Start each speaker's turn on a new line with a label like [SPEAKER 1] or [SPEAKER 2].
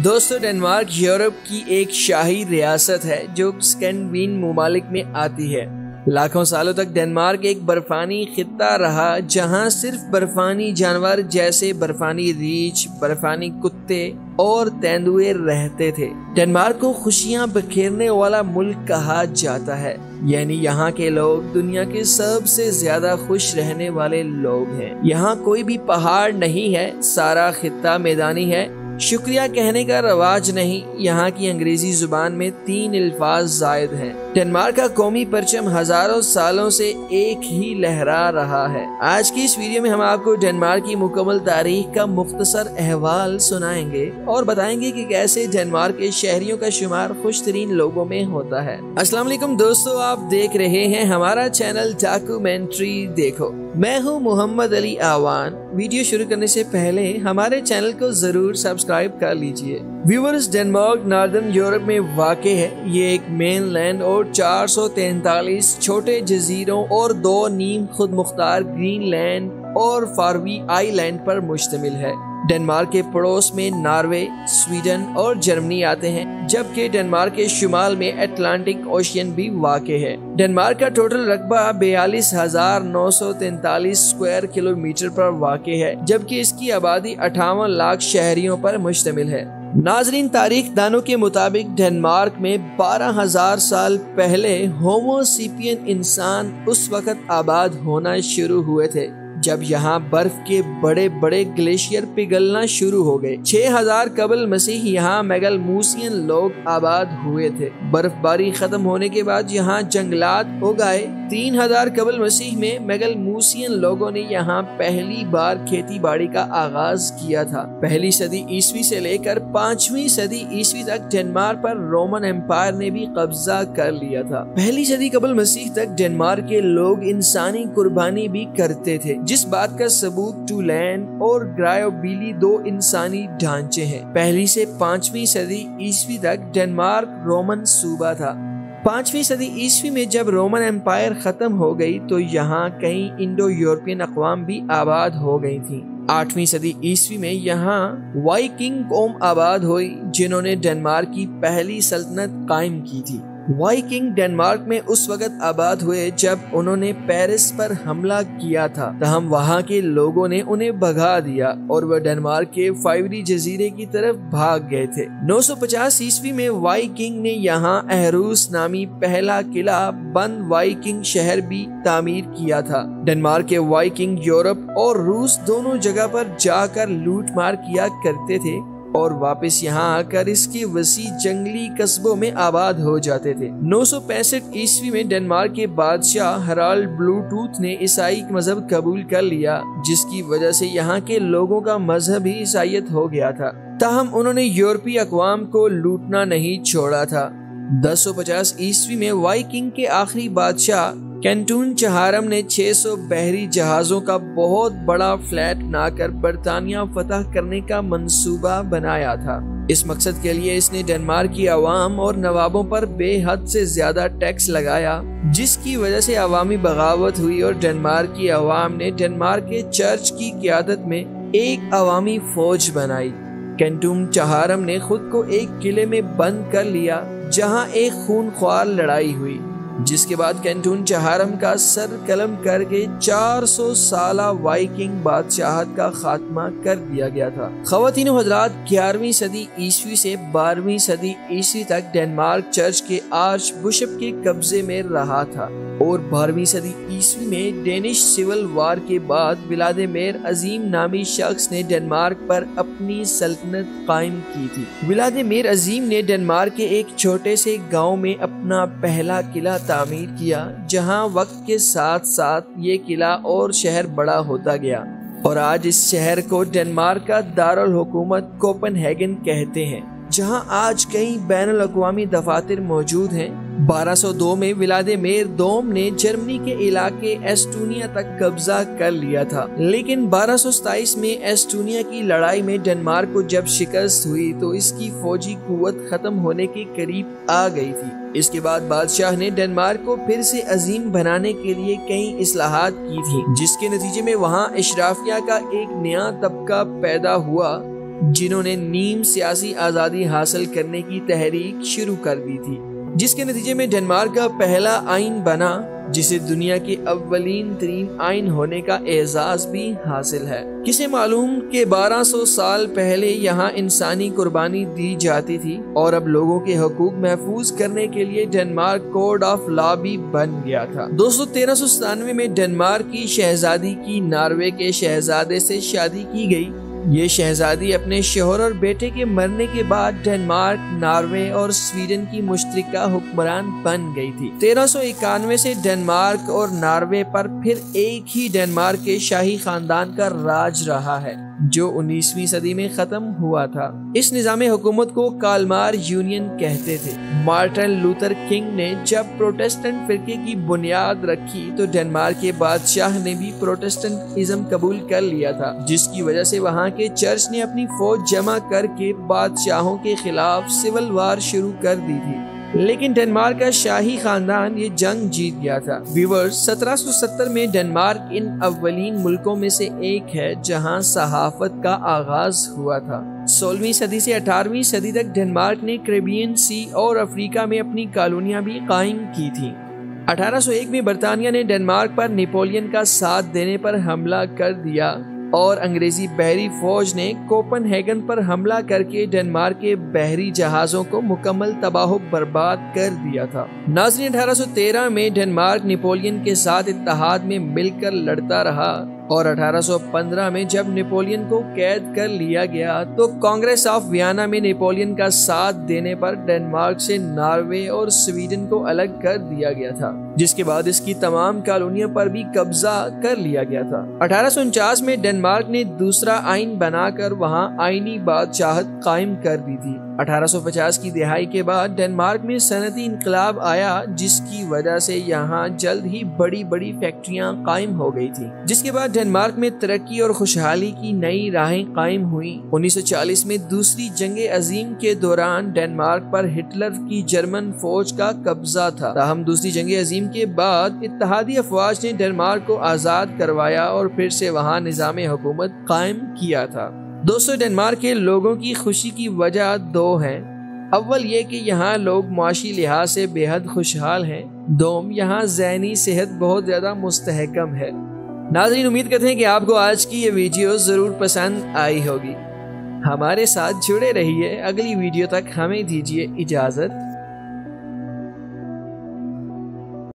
[SPEAKER 1] दोस्तों Denmark Europe की एक शाही रियासत है जो स्कैंडिनेवियन ममालिक में आती है। लाखों सालों तक डेनमार्क एक बर्फानी खित्ता रहा जहां सिर्फ बर्फानी जानवर जैसे बर्फानी रीछ, बर्फानी कुत्ते और तेंदुए रहते थे। डेनमार्क को खुशियां बखेरने वाला मुल्क कहा जाता है, यानी यहाँ के लोग दुनिया के सबसे ज्यादा खुश रहने वाले लोग हैं। यहाँ कोई भी पहाड़ नहीं है, सारा खित्ता मैदानी है। शुक्रिया कहने का रवाज नहीं। यहाँ की अंग्रेजी जुबान में 3 अल्फाज जायद हैं। डेनमार्क का कौमी परचम हजारों सालों से एक ही लहरा रहा है। आज की इस वीडियो में हम आपको डेनमार्क की मुकम्मल तारीख का मुख्तसर अहवाल सुनाएंगे और बताएंगे कि कैसे डेनमार्क के शहरियों का शुमार खुश तरीन लोगों में होता है। अस्सलाम वालेकुम दोस्तों, आप देख रहे हैं हमारा चैनल डॉक्यूमेंट्री देखो। मैं हूँ मोहम्मद अली आवान। वीडियो शुरू करने से पहले हमारे चैनल को जरूर सब्सक्राइब कर लीजिए। व्यूअर्स, डेनमार्क नॉर्दर्न यूरोप में वाक़ है। ये एक मेनलैंड और 443 छोटे जजीरों और 2 नीम खुद मुख्तार ग्रीनलैंड और फारवी आइलैंड पर मुश्तमिल है। डेनमार्क के पड़ोस में नॉर्वे, स्वीडन और जर्मनी आते हैं, जबकि डेनमार्क के शुमाल में अटलांटिक ओशियन भी वाक़े है। डेनमार्क का टोटल रकबा 42,943 स्क्वायर किलोमीटर पर वाक़े है, जबकि इसकी आबादी 58 लाख शहरियों पर मुश्तमिल है। नाजरीन, तारीख दानों के मुताबिक डेनमार्क में 12,000 साल पहले होमो सेपियन इंसान उस वक्त आबाद होना शुरू हुए थे जब यहाँ बर्फ के बड़े बड़े ग्लेशियर पिघलना शुरू हो गए। 6,000 कबल मसीह यहाँ मेगलमूसियन लोग आबाद हुए थे। बर्फबारी खत्म होने के बाद यहाँ जंगलात उगाए। 3,000 कबल मसीह में मेगलमूसियन लोगों ने यहाँ पहली बार खेती बाड़ी का आगाज किया था। पहली सदी ईस्वी से लेकर 5वीं सदी ईस्वी तक डेनमार्क पर रोमन एम्पायर ने भी कब्जा कर लिया था। पहली सदी कबल मसीह तक डेनमार्क के लोग इंसानी कुर्बानी भी करते थे, जिस बात का सबूत टूलैंड और ग्रायोबिली 2 इंसानी ढांचे हैं। पहली से 5वीं सदी ईस्वी तक डेनमार्क रोमन सूबा था। 5वीं सदी ईस्वी में जब रोमन एम्पायर खत्म हो गई तो यहाँ कई इंडो यूरोपियन अक़वाम भी आबाद हो गई थी। 8वीं सदी ईस्वी में यहाँ वाइकिंग कौम आबाद हुई, जिन्होंने डेनमार्क की पहली सल्तनत कायम की थी। वाइकिंग डेनमार्क में उस वक्त आबाद हुए जब उन्होंने पेरिस पर हमला किया था, तहम वहाँ के लोगों ने उन्हें भगा दिया और वह डेनमार्क के फाइवरी जजीरे की तरफ भाग गए थे। 950 ईस्वी में वाइकिंग ने यहाँ एहरूस नामी पहला किला बंद वाइकिंग शहर भी तामीर किया था। डेनमार्क के वाइकिंग यूरोप और रूस दोनों जगह पर जाकर लूट मार किया करते थे और वापस यहाँ आकर इसके वसी जंगली कस्बों में आबाद हो जाते थे। 965 ईस्वी में डेनमार्क के बादशाह हराल्ड ब्लूटूथ ने ईसाई मजहब कबूल कर लिया, जिसकी वजह से यहाँ के लोगों का मजहब ही ईसाईयत हो गया था। ताहम उन्होंने यूरोपीय अक़वाम को लूटना नहीं छोड़ा था। 1050 ईस्वी में वाइकिंग के आखिरी बादशाह कैंटून चहारम ने 600 बहरी जहाजों का बहुत बड़ा फ्लैट बनाकर बर्तानिया फतह करने का मंसूबा बनाया था। इस मकसद के लिए इसने डेनमार्क की आवाम और नवाबों पर बेहद से ज्यादा टैक्स लगाया, जिसकी वजह से अवामी बगावत हुई और डेनमार्क की आवाम ने डेनमार्क के चर्च की क़यादत में एक अवामी फौज बनाई। कैंटून चहारम ने खुद को एक किले में बंद कर लिया जहां एक खूनख्वार लड़ाई हुई, जिसके बाद कैंटून चहारम का सर कलम करके 400 साला वाइकिंग बादशाहत का खात्मा कर दिया गया था। ख़वातीन व हज़रात, 11वीं सदी ईस्वी से 12वीं सदी ईस्वी तक डेनमार्क चर्च के आर्च बिशप के कब्जे में रहा था और 12वीं सदी ईस्वी में डेनिश सिविल वार के बाद व्लादिमीर अजीम नामी शख्स ने डेनमार्क पर अपनी सल्तनत कायम की थी। व्लादिमीर अजीम ने डेनमार्क के एक छोटे से गांव में अपना पहला किला तामीर किया, जहां वक्त के साथ साथ ये किला और शहर बड़ा होता गया और आज इस शहर को डेनमार्क का दारुल हुकूमत कोपेनहेगन कहते हैं, जहां आज कई बैनुल अक़वामी दफातर मौजूद हैं। 1202 में व्लादिमीर दोम ने जर्मनी के इलाके एस्टोनिया तक कब्जा कर लिया था, लेकिन 1227 में एस्टोनिया की लड़ाई में डेनमार्क को जब शिकस्त हुई तो इसकी फौजी कुव्वत खत्म होने के करीब आ गई थी। इसके बाद बादशाह ने डेनमार्क को फिर से अजीम बनाने के लिए कई इस्लाहात की थी, जिसके नतीजे में वहाँ इशराफिया का एक नया तबका पैदा हुआ جنہوں نے نیم سیاسی آزادی حاصل کرنے کی تحریک شروع کر دی تھی، جس کے نتیجے میں ڈنمارک کا پہلا آئین بنا، جسے دنیا کے اولین ترین آئین ہونے کا اعزاز بھی حاصل ہے۔ کسے معلوم کہ 1200 سال پہلے یہاں انسانی قربانی دی جاتی تھی، اور اب لوگوں کے حقوق محفوظ کرنے کے لیے ڈنمارک کوڈ آف لا بھی بن گیا تھا۔ 1397 میں ڈنمارک کی شہزادی کی ناروے کے شہزادے سے شادی کی گئی۔ یہ شہزادی اپنے شوہر اور بیٹے کے مرنے کے بعد ڈنمارک، ناروے اور سویڈن کی مشترکہ حکمران بن گئی تھی۔ 1391 سے ڈنمارک اور ناروے پر پھر ایک ہی ڈنمارک کے شاہی خاندان کا راج رہا ہے، جو 19ویں صدی میں ختم ہوا تھا۔ اس نظام حکومت کو کالمار یونین کہتے تھے۔ مارٹن لوتھر کنگ نے جب پروٹسٹنٹ فرقے کی بنیاد رکھی تو ڈنمارک کے بادشاہ نے بھی پروٹسٹنٹزم قبول کر لیا تھا، جس کی وجہ سے وہاں کے چرچ نے اپنی فوج جمع کر کے بادشاہوں کے خلاف سول وار شروع کر دی تھی، لیکن ڈنمارک کا شاہی خاندان یہ جنگ جیت گیا تھا۔ ویورز، 1770 میں ڈنمارک ان اولین ملکوں میں سے ایک ہے جہاں صحافت کا آغاز ہوا تھا۔ 16ویں صدی سے 18ویں صدی تک ڈنمارک نے کیریبین سی اور افریقہ میں اپنی کالونیاں بھی قائم کی تھیں۔ 1801 میں برطانیہ نے ڈنمارک پر نیپولین کا ساتھ دینے پر حملہ کر دیا اور انگریزی بحری فوج نے کوپن ہیگن پر حملہ کر کے ڈنمارک کے بحری جہازوں کو مکمل تباہ و برباد کر دیا تھا۔ ناظرین، 1813 میں ڈنمارک نیپولین کے ساتھ اتحاد میں مل کر لڑتا رہا، اور 1815 میں جب نیپولین کو قید کر لیا گیا تو کانگریس آف ویانا میں نیپولین کا ساتھ دینے پر ڈنمارک سے ناروے اور سویڈن کو الگ کر دیا گیا تھا، جس کے بعد اس کی تمام کالونیوں پر بھی قبضہ کر لیا گیا تھا۔ 1849 میں ڈنمارک نے دوسرا آئین بنا کر وہاں آئینی بادشاہت قائم کر دی تھی۔ 1850 کی دہائی کے بعد ڈنمارک میں صنعتی انقلاب آیا، جس کی وجہ سے یہاں جلد ہی بڑی بڑی فیکٹریاں قائم ہو گئی تھی، جس کے بعد ڈنمارک میں ترقی اور خوشحالی کی نئی راہیں قائم ہوئیں۔ 1940 میں دوسری جنگ عظیم کے دوران ڈنمارک پر ہٹلر کی جرمن فوج کا قبضہ تھا، تاہم دوسری جنگ عظیم کے بعد اتحادی افواج نے ڈنمارک کو آزاد کروایا اور پھر سے وہاں نظام حکومت قائم کیا تھا۔ دوستو، ڈنمارک کے لوگوں کی خوشی کی وجہ دو ہیں۔ اول یہ کہ یہاں لوگ معاشی لحاظ سے بے حد خوشحال ہیں، دوم یہاں ذہنی صحت بہت زیادہ مستحکم ہے۔ ناظرین، امید کرتے ہیں کہ آپ کو آج کی یہ ویڈیو ضرور پسند آئی ہوگی۔ ہمارے ساتھ جڑے رہیے، اگلی ویڈیو تک ہمیں دیجیے اجازت۔